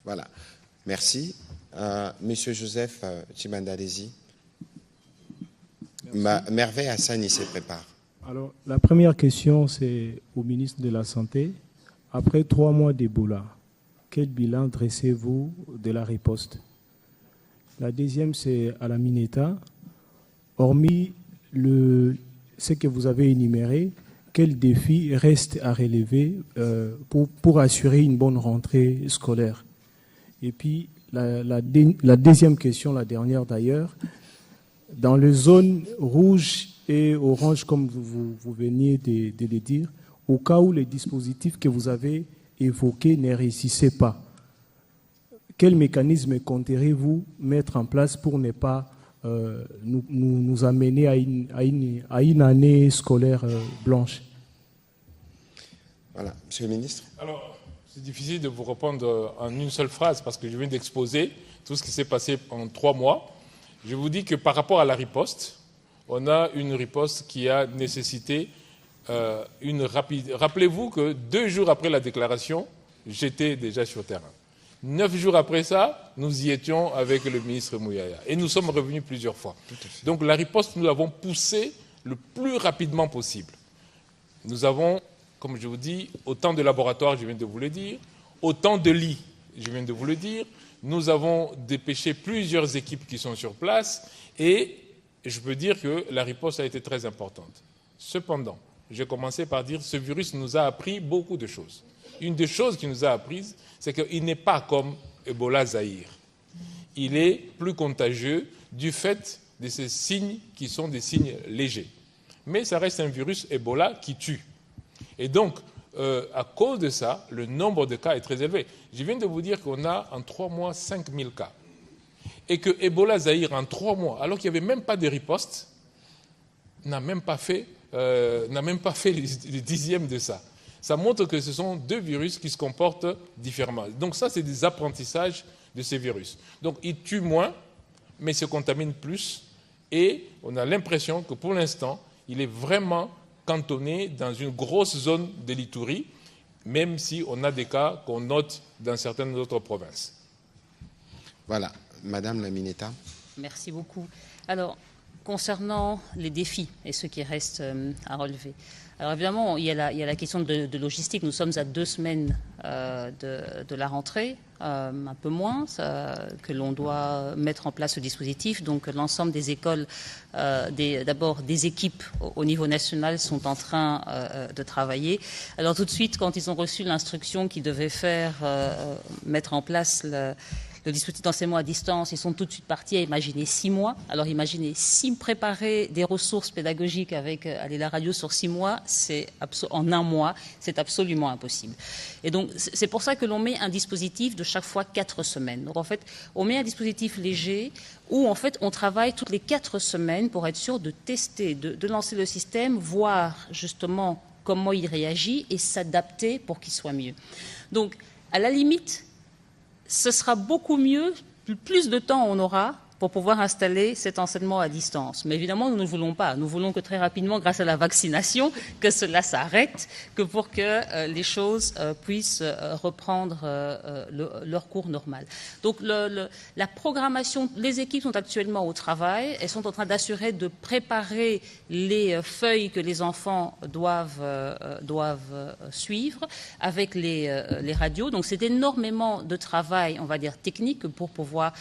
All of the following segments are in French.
Voilà. Merci. Monsieur Joseph Chimandalezi. Merveille Hassan, il se prépare. Alors, la première question, c'est au ministre de la Santé. Après 3 mois d'Ebola, quel bilan dressez-vous de la riposte? La deuxième, c'est à la Mineta. Hormis ce que vous avez énuméré, quels défis restent à relever pour assurer une bonne rentrée scolaire? Et puis, la deuxième question, la dernière d'ailleurs, dans les zones rouges et oranges, comme vous veniez de le dire, au cas où les dispositifs que vous avez évoqués ne réussissaient pas, quel mécanisme compterez-vous mettre en place pour ne pas nous amener à une année scolaire blanche? Voilà. Monsieur le ministre. Alors, c'est difficile de vous répondre en une seule phrase parce que je viens d'exposer tout ce qui s'est passé en 3 mois. Je vous dis que par rapport à la riposte, on a une riposte qui a nécessité une rapide... Rappelez-vous que 2 jours après la déclaration, j'étais déjà sur terrain. 9 jours après ça, nous y étions avec le ministre Mouyaya. Et nous sommes revenus plusieurs fois. Donc la riposte, nous l'avons poussée le plus rapidement possible. Nous avons, comme je vous dis, autant de laboratoires, je viens de vous le dire, autant de lits, je viens de vous le dire. Nous avons dépêché plusieurs équipes qui sont sur place et je peux dire que la riposte a été très importante. Cependant, j'ai commencé par dire que ce virus nous a appris beaucoup de choses. Une des choses qu'il nous a apprises, c'est qu'il n'est pas comme Ebola Zaïre. Il est plus contagieux du fait de ces signes qui sont des signes légers. Mais ça reste un virus Ebola qui tue. Et donc, à cause de ça, le nombre de cas est très élevé. Je viens de vous dire qu'on a en 3 mois 5000 cas. Et que Ebola Zaïre, en 3 mois, alors qu'il n'y avait même pas de riposte, n'a même pas fait le dixième de ça. Ça montre que ce sont 2 virus qui se comportent différemment. Donc ça, c'est des apprentissages de ces virus. Donc ils tuent moins, mais se contaminent plus. Et on a l'impression que pour l'instant, il est vraiment cantonné dans une grosse zone de l'Ituri, même si on a des cas qu'on note dans certaines autres provinces. Voilà. Madame la Mineta. Merci beaucoup. Alors, concernant les défis et ce qui reste à relever, alors évidemment, il y a la question de logistique. Nous sommes à 2 semaines de la rentrée, un peu moins, que l'on doit mettre en place ce dispositif. Donc l'ensemble des écoles, d'abord des équipes au niveau national sont en train de travailler. Alors tout de suite, quand ils ont reçu l'instruction qu'ils devaient mettre en place le dispositif d'enseignement à distance, ils sont tout de suite partis à imaginer 6 mois. Alors imaginez, si préparer des ressources pédagogiques avec la radio sur 6 mois, en 1 mois, c'est absolument impossible. Et donc c'est pour ça que l'on met un dispositif de chaque fois 4 semaines. Donc en fait, on met un dispositif léger où en fait on travaille toutes les 4 semaines pour être sûr de tester, de lancer le système, voir justement comment il réagit et s'adapter pour qu'il soit mieux. Donc à la limite, ce sera beaucoup mieux, plus de temps on aura pour pouvoir installer cet enseignement à distance. Mais évidemment, nous ne voulons pas. Nous voulons que très rapidement, grâce à la vaccination, que cela s'arrête, que pour que les choses puissent reprendre leur cours normal. Donc la programmation, les équipes sont actuellement au travail. Elles sont en train d'assurer de préparer les feuilles que les enfants doivent suivre avec les radios. Donc c'est énormément de travail, on va dire, technique pour pouvoir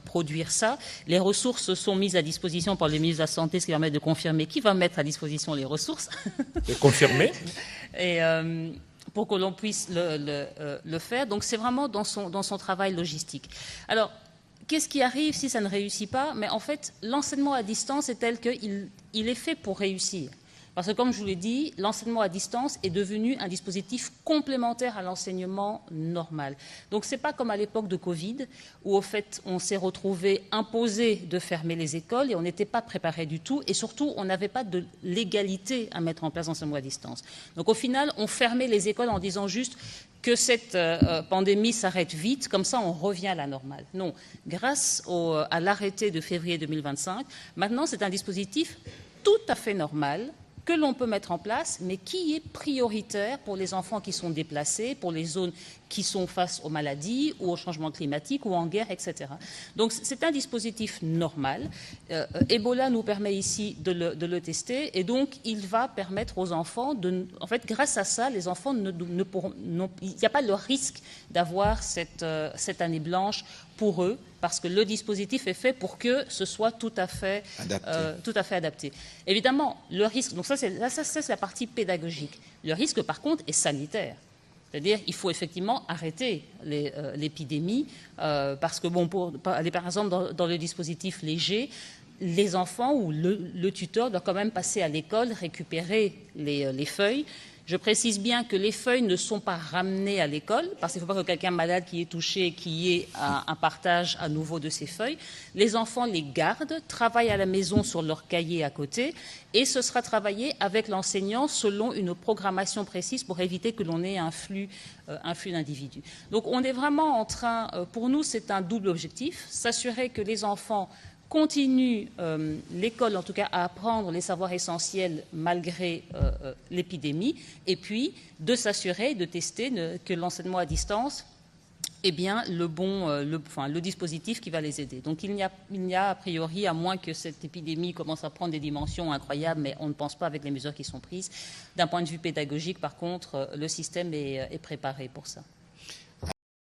produire ça. Les ressources sont mises à disposition par le ministre de la Santé, ce qui permet de confirmer qui va mettre à disposition les ressources. Et confirmer. Et pour que l'on puisse le faire. Donc c'est vraiment dans son travail logistique. Alors, qu'est-ce qui arrive si ça ne réussit pas? Mais en fait, l'enseignement à distance est tel qu'il est fait pour réussir. Parce que, comme je vous l'ai dit, l'enseignement à distance est devenu un dispositif complémentaire à l'enseignement normal. Donc, ce n'est pas comme à l'époque de Covid, où, au fait, on s'est retrouvé imposé de fermer les écoles et on n'était pas préparé du tout. Et surtout, on n'avait pas de légalité à mettre en place l'enseignement à distance. Donc, au final, on fermait les écoles en disant juste que cette pandémie s'arrête vite, comme ça, on revient à la normale. Non, grâce à l'arrêté de février 2025, maintenant, c'est un dispositif tout à fait normal, que l'on peut mettre en place, mais qui est prioritaire pour les enfants qui sont déplacés, pour les zones qui sont face aux maladies ou au changement climatique ou en guerre, etc. Donc c'est un dispositif normal. Ebola nous permet ici de le tester, et donc il va permettre aux enfants de... En fait, grâce à ça, les enfants ne pourront... il n'y a pas le risque d'avoir cette année blanche pour eux, parce que le dispositif est fait pour que ce soit tout à fait adapté. Évidemment, le risque, donc ça c'est la partie pédagogique. Le risque, par contre, est sanitaire. C'est-à-dire qu'il faut effectivement arrêter l'épidémie, parce que, bon, pour aller par exemple dans le dispositif léger, les enfants ou le tuteur doit quand même passer à l'école, récupérer les feuilles. Je précise bien que les feuilles ne sont pas ramenées à l'école, parce qu'il ne faut pas que quelqu'un malade qui est touché, qu'il y ait un partage à nouveau de ces feuilles. Les enfants les gardent, travaillent à la maison sur leur cahier à côté, et ce sera travaillé avec l'enseignant selon une programmation précise pour éviter que l'on ait un flux d'individus. Donc on est vraiment en train, pour nous c'est un double objectif, s'assurer que les enfants continue l'école, en tout cas, à apprendre les savoirs essentiels malgré l'épidémie, et puis de s'assurer, de tester que l'enseignement à distance est bien le dispositif qui va les aider. Donc il n'y a a priori, à moins que cette épidémie commence à prendre des dimensions incroyables, mais on ne pense pas avec les mesures qui sont prises. D'un point de vue pédagogique, par contre, le système est préparé pour ça.